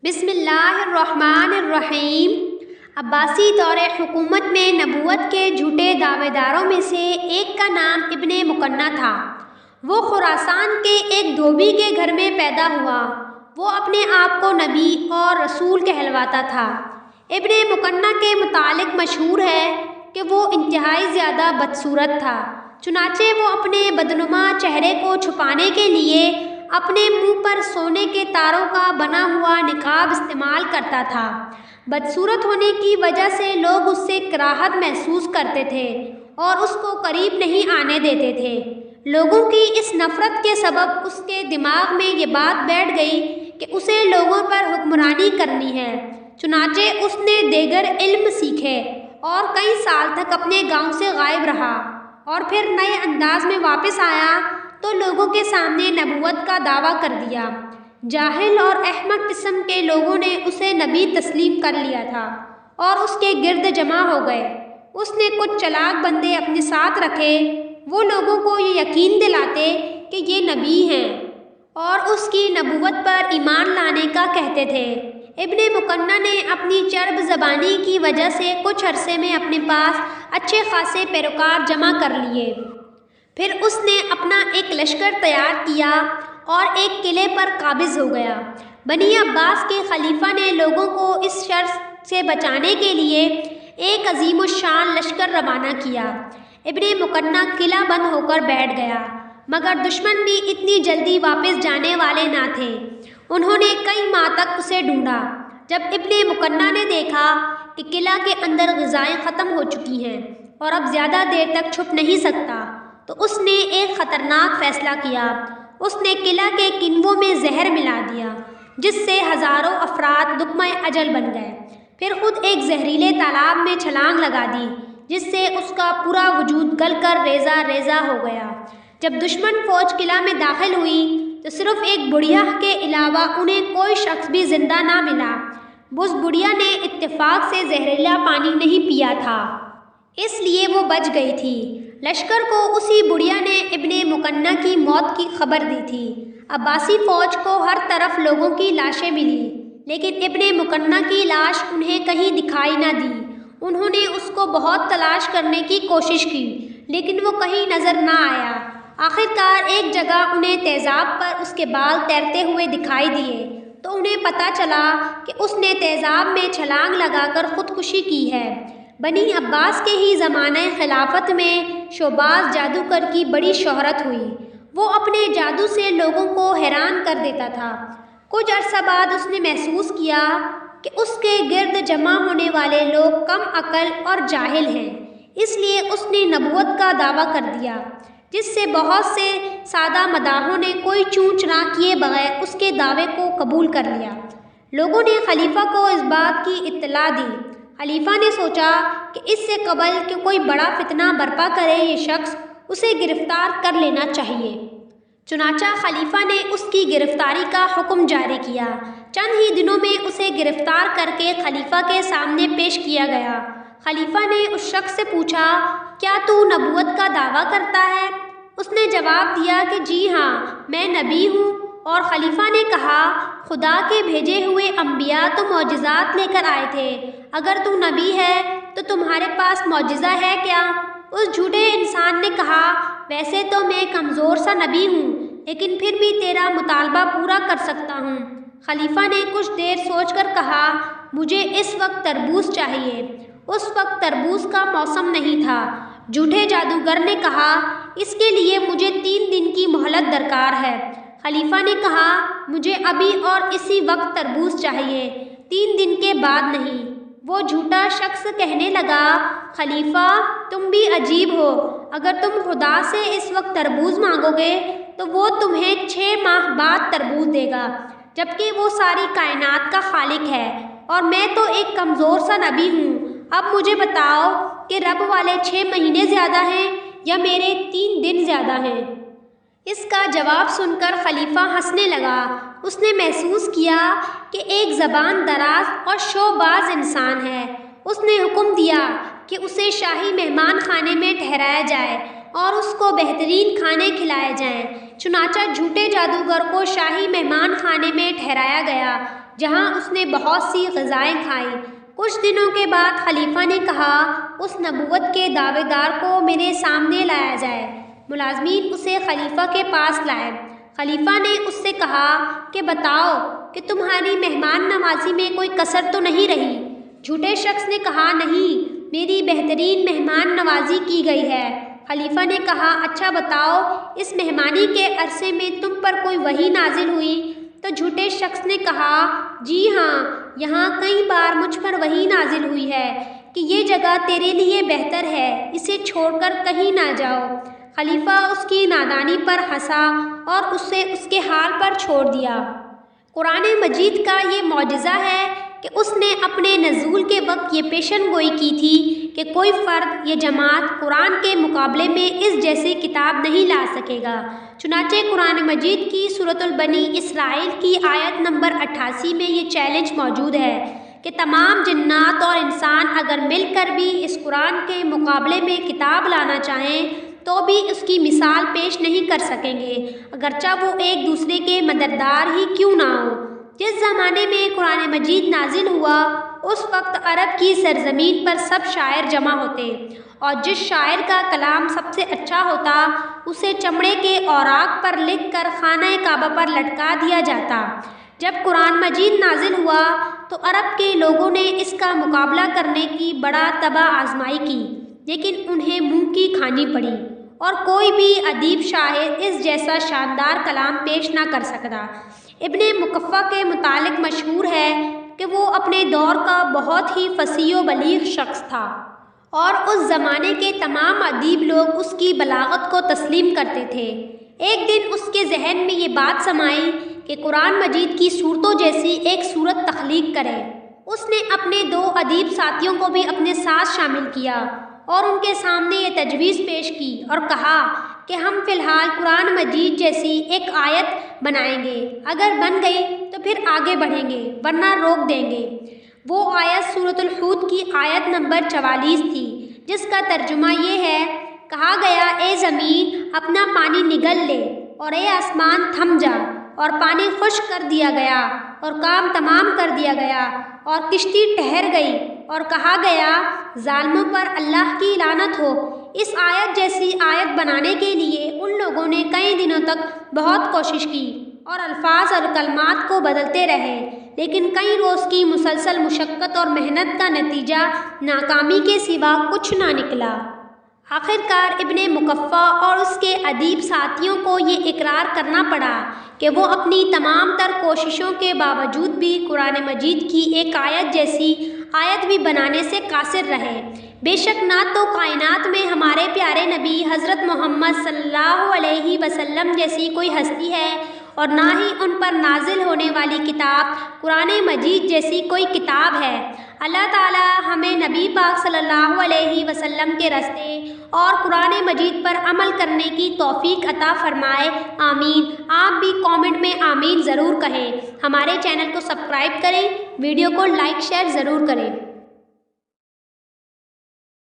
بسم اللہ الرحمن الرحیم۔ عباسی دور حکومت میں نبوت کے جھوٹے دعوے داروں میں سے ایک کا نام ابن مکنہ تھا۔ وہ خراسان کے ایک دھوبی کے گھر میں پیدا ہوا۔ وہ اپنے آپ کو نبی اور رسول کہلواتا تھا۔ ابن مکنہ کے متعلق مشہور ہے کہ وہ انتہائی زیادہ بدصورت تھا، چنانچہ وہ اپنے بدنما چہرے کو چھپانے کے لیے اپنے منہ پر سونے کے تاروں کا بنا ہوا نقاب استعمال کرتا تھا۔ بدصورت ہونے کی وجہ سے لوگ اس سے کراہت محسوس کرتے تھے اور اس کو قریب نہیں آنے دیتے تھے۔ لوگوں کی اس نفرت کے سبب اس کے دماغ میں یہ بات بیٹھ گئی کہ اسے لوگوں پر حکمرانی کرنی ہے۔ چنانچہ اس نے دیگر علم سیکھے اور کئی سال تک اپنے گاؤں سے غائب رہا، اور پھر نئے انداز میں واپس آیا تو لوگوں کے سامنے نبوت کا دعویٰ کر دیا۔ جاہل اور احمق قسم کے لوگوں نے اسے نبی تسلیم کر لیا تھا اور اس کے گرد جمع ہو گئے۔ اس نے کچھ چلاک بندے اپنے ساتھ رکھے۔ وہ لوگوں کو یہ یقین دلاتے کہ یہ نبی ہیں اور اس کی نبوت پر ایمان لانے کا کہتے تھے۔ ابن مکنہ نے اپنی چرب زبانی کی وجہ سے کچھ عرصے میں اپنے پاس اچھے خاصے پیروکار جمع کر لیے۔ پھر اس نے اپنا ایک لشکر تیار کیا اور ایک قلعے پر قابض ہو گیا۔ بنی عباس کے خلیفہ نے لوگوں کو اس شر سے بچانے کے لیے ایک عظیم الشان لشکر روانہ کیا۔ ابن مکنہ قلعہ بند ہو کر بیٹھ گیا، مگر دشمن بھی اتنی جلدی واپس جانے والے نہ تھے۔ انہوں نے کئی ماہ تک اسے ڈھونڈا۔ جب ابن مکنہ نے دیکھا کہ قلعہ کے اندر غذائیں ختم ہو چکی ہیں اور اب زیادہ دیر تک چھپ نہیں سکتا، تو اس نے ایک خطرناک فیصلہ کیا۔ اس نے قلعہ کے کنووں میں زہر ملا دیا، جس سے ہزاروں افراد لقمہ اجل بن گئے۔ پھر خود ایک زہریلے تالاب میں چھلانگ لگا دی، جس سے اس کا پورا وجود گل کر ریزہ ریزہ ہو گیا۔ جب دشمن فوج قلعہ میں داخل ہوئی تو صرف ایک بڑھیا کے علاوہ انہیں کوئی شخص بھی زندہ نہ ملا۔ اس بڑھیا نے اتفاق سے زہریلا پانی نہیں پیا تھا، اس لیے وہ بچ گئی تھی۔ لشکر کو اسی بڑھیا نے ابن مکنہ کی موت کی خبر دی تھی۔ عباسی فوج کو ہر طرف لوگوں کی لاشیں ملی، لیکن ابن مکنہ کی لاش انہیں کہیں دکھائی نہ دی۔ انہوں نے اس کو بہت تلاش کرنے کی کوشش کی، لیکن وہ کہیں نظر نہ آیا۔ آخر کار ایک جگہ انہیں تیزاب پر اس کے بال تیرتے ہوئے دکھائی دیے، تو انہیں پتہ چلا کہ اس نے تیزاب میں چھلانگ لگا کر خودکشی کی ہے۔ بنی عباس کے ہی زمانہ خلافت میں شوباز جادوگر کی بڑی شہرت ہوئی۔ وہ اپنے جادو سے لوگوں کو حیران کر دیتا تھا۔ کچھ عرصہ بعد اس نے محسوس کیا کہ اس کے گرد جمع ہونے والے لوگ کم عقل اور جاہل ہیں، اس لیے اس نے نبوت کا دعویٰ کر دیا، جس سے بہت سے سادہ مداحوں نے کوئی چون چرا کیے بغیر اس کے دعوے کو قبول کر لیا۔ لوگوں نے خلیفہ کو اس بات کی اطلاع دی۔ خلیفہ نے سوچا کہ اس سے قبل کہ کوئی بڑا فتنہ برپا کرے یہ شخص، اسے گرفتار کر لینا چاہیے۔ چنانچہ خلیفہ نے اس کی گرفتاری کا حکم جاری کیا۔ چند ہی دنوں میں اسے گرفتار کر کے خلیفہ کے سامنے پیش کیا گیا۔ خلیفہ نے اس شخص سے پوچھا، کیا تو نبوت کا دعویٰ کرتا ہے؟ اس نے جواب دیا کہ جی ہاں، میں نبی ہوں۔ اور خلیفہ نے کہا، خدا کے بھیجے ہوئے انبیاء تو معجزات لے کر آئے تھے، اگر تو نبی ہے تو تمہارے پاس معجزہ ہے کیا؟ اس جھوٹے انسان نے کہا، ویسے تو میں کمزور سا نبی ہوں، لیکن پھر بھی تیرا مطالبہ پورا کر سکتا ہوں۔ خلیفہ نے کچھ دیر سوچ کر کہا، مجھے اس وقت تربوز چاہیے۔ اس وقت تربوز کا موسم نہیں تھا۔ جھوٹے جادوگر نے کہا، اس کے لیے مجھے 3 دن کی مہلت درکار ہے۔ خلیفہ نے کہا، مجھے ابھی اور اسی وقت تربوز چاہیے، 3 دن کے بعد نہیں۔ وہ جھوٹا شخص کہنے لگا، خلیفہ تم بھی عجیب ہو، اگر تم خدا سے اس وقت تربوز مانگو گے تو وہ تمہیں 6 ماہ بعد تربوز دے گا، جبکہ وہ ساری کائنات کا خالق ہے اور میں تو ایک کمزور سا نبی ہوں۔ اب مجھے بتاؤ کہ رب والے 6 مہینے زیادہ ہیں یا میرے 3 دن زیادہ ہیں؟ اس کا جواب سن کر خلیفہ ہنسنے لگا۔ اس نے محسوس کیا کہ ایک زبان دراز اور شوباز انسان ہے۔ اس نے حکم دیا کہ اسے شاہی مہمان خانے میں ٹھہرایا جائے اور اس کو بہترین کھانے کھلائے جائیں۔ چنانچہ جھوٹے جادوگر کو شاہی مہمان خانے میں ٹھہرایا گیا، جہاں اس نے بہت سی غذائیں کھائیں۔ کچھ دنوں کے بعد خلیفہ نے کہا اس نبوت کے دعوے دار کو میرے سامنے لایا جائے۔ ملازمین اسے خلیفہ کے پاس لائے۔ خلیفہ نے اس سے کہا کہ بتاؤ کہ تمہاری مہمان نوازی میں کوئی کسر تو نہیں رہی؟ جھوٹے شخص نے کہا نہیں، میری بہترین مہمان نوازی کی گئی ہے۔ خلیفہ نے کہا اچھا بتاؤ اس مہمانی کے عرصے میں تم پر کوئی وحی نازل ہوئی؟ تو جھوٹے شخص نے کہا جی ہاں، یہاں کئی بار مجھ پر وحی نازل ہوئی ہے کہ یہ جگہ تیرے لیے بہتر ہے، اسے چھوڑ کر کہیں نہ جاؤ۔ خلیفہ اس کی نادانی پر ہنسا اور اسے اس کے حال پر چھوڑ دیا۔ قرآن مجید کا یہ معجزہ ہے کہ اس نے اپنے نزول کے وقت یہ پیشن گوئی کی تھی کہ کوئی فرد یا جماعت قرآن کے مقابلے میں اس جیسی کتاب نہیں لا سکے گا۔ چنانچہ قرآن مجید کی سورۃ البنی اسرائیل کی آیت نمبر 88 میں یہ چیلنج موجود ہے کہ تمام جنات اور انسان اگر مل کر بھی اس قرآن کے مقابلے میں کتاب لانا چاہیں تو بھی اس کی مثال پیش نہیں کر سکیں گے، اگرچہ وہ ایک دوسرے کے مددگار ہی کیوں نہ ہو۔ جس زمانے میں قرآن مجید نازل ہوا اس وقت عرب کی سرزمین پر سب شاعر جمع ہوتے اور جس شاعر کا کلام سب سے اچھا ہوتا اسے چمڑے کے اوراق پر لکھ کر خانہ کعبہ پر لٹکا دیا جاتا۔ جب قرآن مجید نازل ہوا تو عرب کے لوگوں نے اس کا مقابلہ کرنے کی بڑا تباہ آزمائی کی، لیکن انہیں منہ کی کھانی پڑی اور کوئی بھی ادیب شاعر اس جیسا شاندار کلام پیش نہ کر سکتا۔ ابن مقفع کے متعلق مشہور ہے کہ وہ اپنے دور کا بہت ہی فصیح و بلیغ شخص تھا اور اس زمانے کے تمام ادیب لوگ اس کی بلاغت کو تسلیم کرتے تھے۔ ایک دن اس کے ذہن میں یہ بات سمائی کہ قرآن مجید کی صورتوں جیسی ایک صورت تخلیق کرے۔ اس نے اپنے 2 ادیب ساتھیوں کو بھی اپنے ساتھ شامل کیا اور ان کے سامنے یہ تجویز پیش کی اور کہا کہ ہم فی الحال قرآن مجید جیسی ایک آیت بنائیں گے، اگر بن گئی تو پھر آگے بڑھیں گے ورنہ روک دیں گے۔ وہ آیت سورۃ الحود کی آیت نمبر 44 تھی، جس کا ترجمہ یہ ہے، کہا گیا اے زمین اپنا پانی نگل لے اور اے آسمان تھم جا، اور پانی خشک کر دیا گیا اور کام تمام کر دیا گیا اور کشتی ٹھہر گئی، اور کہا گیا ظالموں پر اللہ کی لعنت ہو۔ اس آیت جیسی آیت بنانے کے لیے ان لوگوں نے کئی دنوں تک بہت کوشش کی اور الفاظ اور کلمات کو بدلتے رہے، لیکن کئی روز کی مسلسل مشقت اور محنت کا نتیجہ ناکامی کے سوا کچھ نہ نکلا۔ آخرکار ابن مقفع اور اس کے ادیب ساتھیوں کو یہ اقرار کرنا پڑا کہ وہ اپنی تمام تر کوششوں کے باوجود بھی قرآن مجید کی ایک آیت جیسی آیت بھی بنانے سے قاصر رہے۔ بے شک نہ تو کائنات میں ہمارے پیارے نبی حضرت محمد صلی اللہ علیہ وسلم جیسی کوئی ہستی ہے اور نہ ہی ان پر نازل ہونے والی کتاب قرآن مجید جیسی کوئی کتاب ہے۔ اللہ تعالی ہمیں نبی پاک صلی اللہ علیہ وسلم کے راستے اور قرآن مجید پر عمل کرنے کی توفیق عطا فرمائے، آمین۔ آپ بھی کامنٹ میں آمین ضرور کہیں۔ ہمارے چینل کو سبسکرائب کریں، ویڈیو کو لائک شیئر ضرور کریں۔